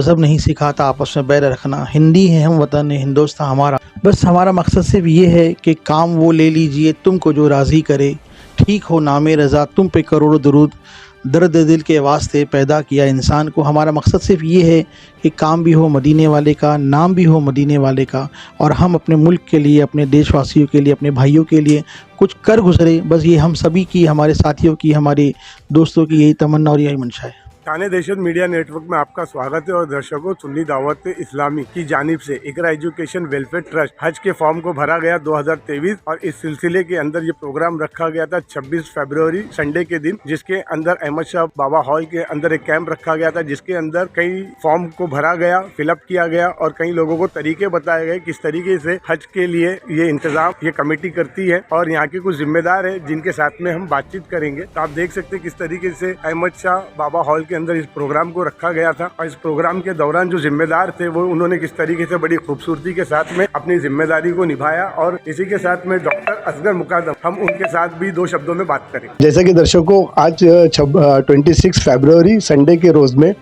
मज़हब नहीं सिखाता आपस में बैर रखना। हिंदी है हम वतन है, हिंदुस्तान हमारा। बस हमारा मकसद सिर्फ ये है कि काम वो ले लीजिए तुमको जो राज़ी करे, ठीक हो नामे रज़ा तुम पे करोड़ों दुरूद, दर्द दिल के वास्ते पैदा किया इंसान को। हमारा मकसद सिर्फ ये है कि काम भी हो मदीने वाले का, नाम भी हो मदीने वाले का, और हम अपने मुल्क के लिए, अपने देशवासियों के लिए, अपने भाइयों के लिए कुछ कर गुजरे। बस ये हम सभी की, हमारे साथियों की, हमारे दोस्तों की यही तमन्ना और यही मंशा है। थाने दहशत मीडिया नेटवर्क में आपका स्वागत है। और दर्शकों, सुन्नी दावत इस्लामी की जानिब से इकरा एजुकेशन वेलफेयर ट्रस्ट हज के फॉर्म को भरा गया 2023, और इस सिलसिले के अंदर ये प्रोग्राम रखा गया था 26 फरवरी संडे के दिन, जिसके अंदर अहमद शाह बाबा हॉल के अंदर एक कैंप रखा गया था, जिसके अंदर कई फॉर्म को भरा गया, फिलअप किया गया, और कई लोगों को तरीके बताए गए किस तरीके से हज के लिए ये इंतजाम ये कमेटी करती है, और यहाँ के कुछ जिम्मेदार है जिनके साथ में हम बातचीत करेंगे। तो आप देख सकते हैं किस तरीके से अहमद शाह बाबा हॉल अंदर इस प्रोग्राम को रखा गया था, और इस प्रोग्राम के दौरान जो जिम्मेदार थे वो उन्होंने किस तरीके से बड़ी खूबसूरती के साथ में अपनी जिम्मेदारी को निभाया। और इसी के साथ में डॉक्टर असगर मुकादम, हम उनके साथ भी दो शब्दों में बात करेंगे। जैसा कि दर्शकों, आज 26 फरवरी संडे के रोज़ में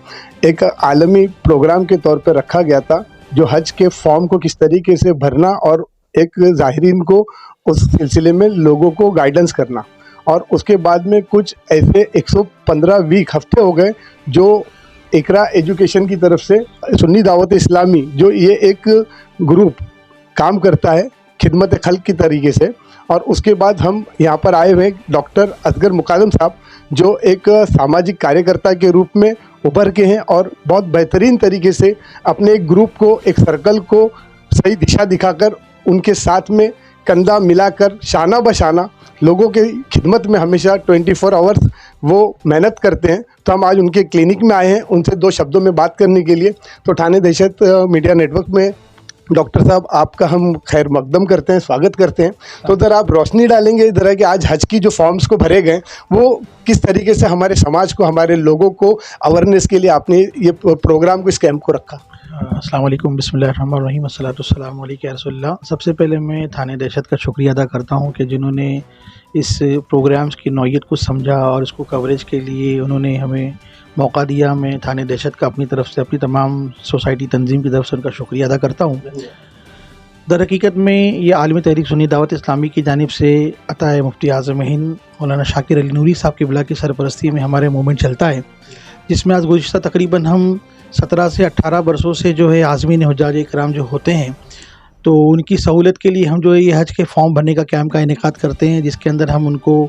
एक आलमी प्रोग्राम के तौर पर रखा गया था, जो हज के फॉर्म को किस तरीके से भरना और एक ज़ाहिरीन को उस सिलसिले में लोगों को गाइडेंस करना। और उसके बाद में कुछ ऐसे 115 वीक हफ्ते हो गए जो इकरा एजुकेशन की तरफ से सुन्नी दावत इस्लामी, जो ये एक ग्रुप काम करता है खिदमत खल्क की तरीके से। और उसके बाद हम यहाँ पर आए हुए डॉक्टर असगर मुकादम साहब, जो एक सामाजिक कार्यकर्ता के रूप में उभर के हैं और बहुत बेहतरीन तरीके से अपने एक ग्रुप को, एक सर्कल को सही दिशा दिखाकर उनके साथ में कंधा मिलाकर शाना बशाना लोगों के खिदमत में हमेशा 24 आवर्स वो मेहनत करते हैं। तो हम आज उनके क्लिनिक में आए हैं उनसे दो शब्दों में बात करने के लिए। तो थाने दहशत मीडिया नेटवर्क में डॉक्टर साहब, आपका हम खैर मकदम करते हैं, स्वागत करते हैं। तो ज़रा आप रोशनी डालेंगे इधर कि आज हज की जो फॉर्म्स को भरे गए वो किस तरीके से हमारे समाज को, हमारे लोगों को अवेयरनेस के लिए आपने ये प्रोग्राम को, इस कैंप को रखा। अस्सलाम वालेकुम, बिस्मिल्लाहिर्रहमानिर्रहीम, अस्सलातु वस्सलामु अलैका या रसूलल्लाह। सबसे पहले मैं थाने दहशत का शुक्रिया अदा करता हूँ कि जिन्होंने इस प्रोग्राम्स की नौइयत को समझा और इसको कवरेज के लिए उन्होंने हमें मौका दिया। मैं थाने दहशत का अपनी तरफ से, अपनी तमाम सोसाइटी तंजीम की तरफ से उनका शुक्रिया अदा करता हूँ। दर हकीकत में ये आलमी तहरीक सुन्नी दावत इस्लामी की जानिब से अताए मुफ्ती आज़म हिंद मौलाना शाकिर अली नूरी साहब की बिला की सरपरस्ती में हमारे मूवमेंट चलता है, जिसमें आज गुज़िश्ता तकरीबन हम 17 से 18 बरसों से जो है आज़मीन हुज्जाज इकराम जो होते हैं, तो उनकी सहूलत के लिए हम जो है ये हज के फॉर्म भरने का कैंप का इनेकाद करते हैं, जिसके अंदर हम उनको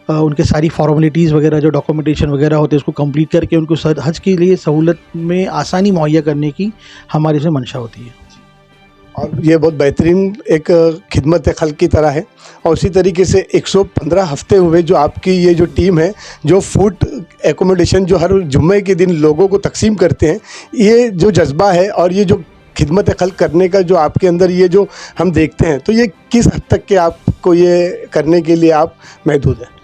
उनके सारी फॉर्मेलिटीज़ वगैरह, जो डॉक्यूमेंटेशन वगैरह होते हैं, उसको कंप्लीट करके उनको हज के लिए सहूलत में आसानी मुहैया करने की हमारी से मंशा होती है। और ये बहुत बेहतरीन एक खिदमत खल्क की तरह है। और उसी तरीके से 115 हफ्ते हुए जो आपकी ये जो टीम है, जो फूड एकोमोडेशन जो हर जुम्मे के दिन लोगों को तकसीम करते हैं, ये जो जज्बा है और ये जो खिदमत खल्क करने का जो आपके अंदर ये जो हम देखते हैं, तो ये किस हद तक के आपको ये करने के लिए आप महदूद हैं?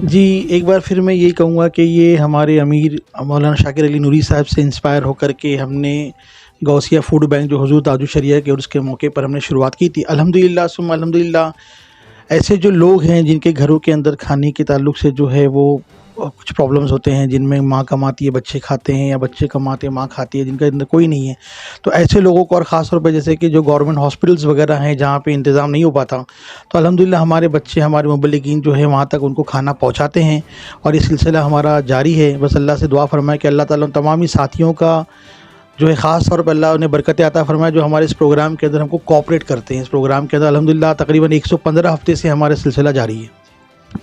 जी, एक बार फिर मैं यही कहूँगा कि ये हमारे अमीर मौलाना शाकिर अली नूरी साहब से इंस्पायर होकर के हमने गौसिया फूड बैंक जो हुजूर ताजुल शरिया के उर्स के मौके पर हमने शुरुआत की थी। अल्हम्दुलिल्लाह सुम्मा अल्हम्दुलिल्लाह, ऐसे जो लोग हैं जिनके घरों के अंदर खाने के ताल्लुक़ से जो है वो कुछ प्रॉब्लम्स होते हैं, जिनमें माँ कमाती है बच्चे खाते हैं, या बच्चे कमाते हैं माँ खाती है, जिनका अंदर कोई नहीं है, तो ऐसे लोगों को, और ख़ास तौर पे जैसे कि जो गवर्नमेंट हॉस्पिटल्स वगैरह हैं जहाँ पे इंतज़ाम नहीं हो पाता, तो अल्हम्दुलिल्लाह हमारे बच्चे, हमारे मुबल्लिगीन जो है वहाँ तक उनको खाना पहुँचाते हैं, और ये सिलसिला हमारा जारी है। बस अल्लाह से दुआ फरमाए कि अल्लाह ताला तमामी साथियों का जो है ख़ास तौर पर अल्लाह उन्हें बरकत अता फरमाए, जो हमारे इस प्रोग्राम के अंदर हमको कोऑपरेट करते हैं। इस प्रोग्राम के अंदर अल्हम्दुलिल्लाह तकरीबन 115 हफ्ते से हमारा सिलसिला जारी है।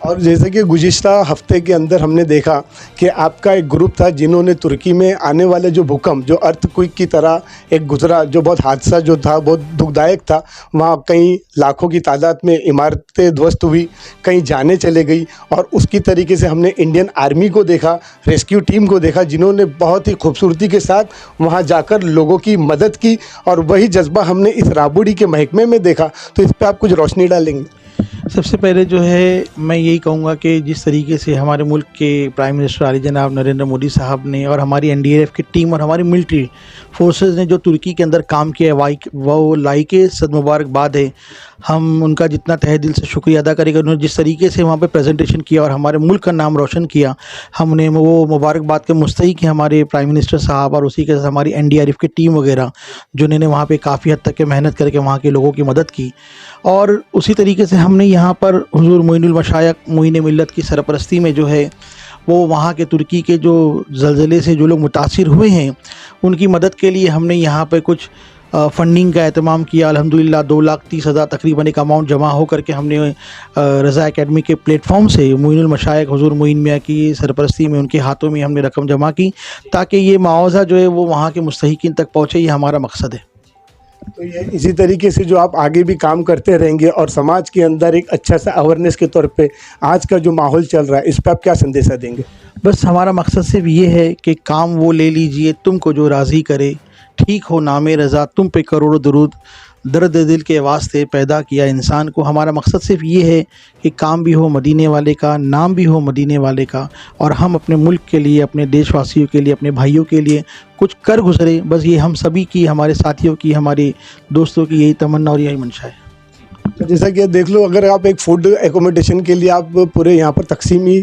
और जैसे कि गुज़िश्ता हफ्ते के अंदर हमने देखा कि आपका एक ग्रुप था जिन्होंने तुर्की में आने वाले जो भूकंप, जो अर्थक्वेक की तरह एक गुजरा, जो बहुत हादसा जो था, बहुत दुखदायक था, वहाँ कई लाखों की तादाद में इमारतें ध्वस्त हुई, कहीं जाने चले गई। और उसकी तरीके से हमने इंडियन आर्मी को देखा, रेस्क्यू टीम को देखा, जिन्होंने बहुत ही खूबसूरती के साथ वहाँ जाकर लोगों की मदद की, और वही जज्बा हमने इस राबुड़ी के महकमे में देखा। तो इस पर आप कुछ रोशनी डालेंगे? सबसे पहले जो है मैं यही कहूँगा कि जिस तरीके से हमारे मुल्क के प्राइम मिनिस्टर आली जनाब नरेंद्र मोदी साहब ने और हमारी एनडीआरएफ की टीम और हमारी मिलिट्री फोर्सेस ने जो तुर्की के अंदर काम किया है वो लाइके सदमुबारकबाद है। हम उनका जितना तहे दिल से शुक्रिया अदा करेंगे। उन्होंने जिस तरीके से वहाँ पे प्रेजेंटेशन किया और हमारे मुल्क का नाम रोशन किया, हमने वो मुबारकबाद के मुस्तहिक हैं हमारे प्राइम मिनिस्टर साहब और उसी के साथ हमारी एनडीआरएफ की टीम वगैरह, जिन्होंने वहाँ पे काफ़ी हद तक के मेहनत करके वहाँ के लोगों की मदद की। और उसी तरीके से हमने यहाँ पर हुज़ूर मोइनुल मशाइख मोइन मिल्लत की सरपरस्ती में जो है वो वहाँ के तुर्की के जो ज़लज़ले से जो लोग मुतासिर हुए हैं उनकी मदद के लिए हमने यहाँ पे कुछ फंडिंग का एहतमाम किया। अल्हम्दुलिल्लाह 2,30,000 तकरीबन एक अमाउंट जमा हो करके हमने रज़ा एकेडमी के प्लेटफॉर्म से मोइनुल मशाइख हुज़ूर मोइन मियाँ की सरपरस्ती में उनके हाथों में हमने रकम जमा की ताकि ये मुआवज़ा जो है वो वहाँ के मुस्तहिकीन तक पहुँचे। ये हमारा मकसद है। तो ये इसी तरीके से जो आप आगे भी काम करते रहेंगे और समाज के अंदर एक अच्छा सा अवेयरनेस के तौर पे आज का जो माहौल चल रहा है इस पर आप क्या संदेशा देंगे? बस हमारा मकसद सिर्फ ये है कि काम वो ले लीजिए तुमको जो राज़ी करे, ठीक हो नामे रज़ा तुम पे करोड़ों दुरूद, दर्द दिल के वास्ते पैदा किया इंसान को। हमारा मकसद सिर्फ ये है कि काम भी हो मदीने वाले का, नाम भी हो मदीने वाले का, और हम अपने मुल्क के लिए, अपने देशवासियों के लिए, अपने भाइयों के लिए कुछ कर गुजरे। बस ये हम सभी की, हमारे साथियों की, हमारे दोस्तों की यही तमन्ना और यही मंशा है। तो जैसा कि देख लो, अगर आप एक फूड एकोमोडेशन के लिए आप पूरे यहाँ पर तकसीमी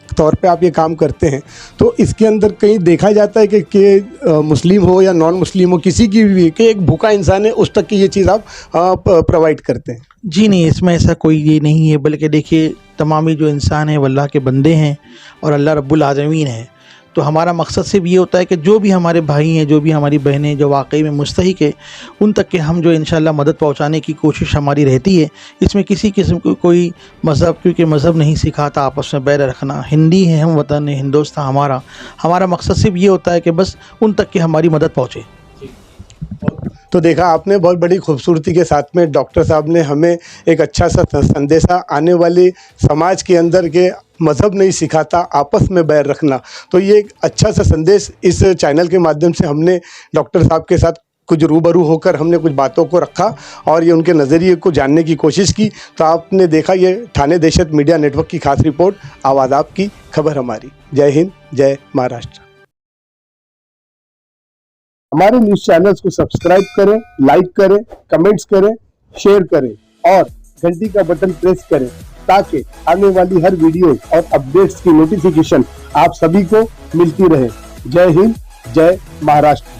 तौर पे आप ये काम करते हैं, तो इसके अंदर कहीं देखा जाता है कि मुस्लिम हो या नॉन मुस्लिम हो, किसी की भी कि एक भूखा इंसान है उस तक की ये चीज़ आप प्रोवाइड करते हैं? जी नहीं, इसमें ऐसा कोई ये नहीं है, बल्कि देखिए तमामी जो इंसान हैं वो अल्लाह के बंदे हैं और अल्लाह रब्बुल आलमीन है। तो हमारा मकसद सिर्फ ये होता है कि जो भी हमारे भाई हैं, जो भी हमारी बहनें जो वाकई में मुस्तहिक है, उन तक के हम जो इंशाअल्लाह मदद पहुंचाने की कोशिश हमारी रहती है। इसमें किसी किस्म को कोई मज़हब, क्योंकि मज़हब नहीं सिखाता आपस में बैर रखना। हिंदी है हम, वतन है हिंदुस्तान हमारा मकसद सिर्फ ये होता है कि बस उन तक की हमारी मदद पहुँचे। तो देखा आपने, बहुत बड़ी खूबसूरती के साथ में डॉक्टर साहब ने हमें एक अच्छा सा संदेशा आने वाले समाज के अंदर के मज़हब नहीं सिखाता आपस में बैर रखना, तो ये एक अच्छा सा संदेश इस चैनल के माध्यम से हमने डॉक्टर साहब के साथ कुछ रूबरू होकर हमने कुछ बातों को रखा और ये उनके नज़रिए को जानने की कोशिश की। तो आपने देखा, ये ठाणे दहशत मीडिया नेटवर्क की खास रिपोर्ट, आवाज़ आपकी खबर हमारी। जय हिंद, जय महाराष्ट्र। हमारे न्यूज़ चैनल्स को सब्सक्राइब करें, लाइक करें, कमेंट्स करें, शेयर करें और घंटी का बटन प्रेस करें ताकि आने वाली हर वीडियो और अपडेट्स की नोटिफिकेशन आप सभी को मिलती रहे। जय हिंद, जय महाराष्ट्र।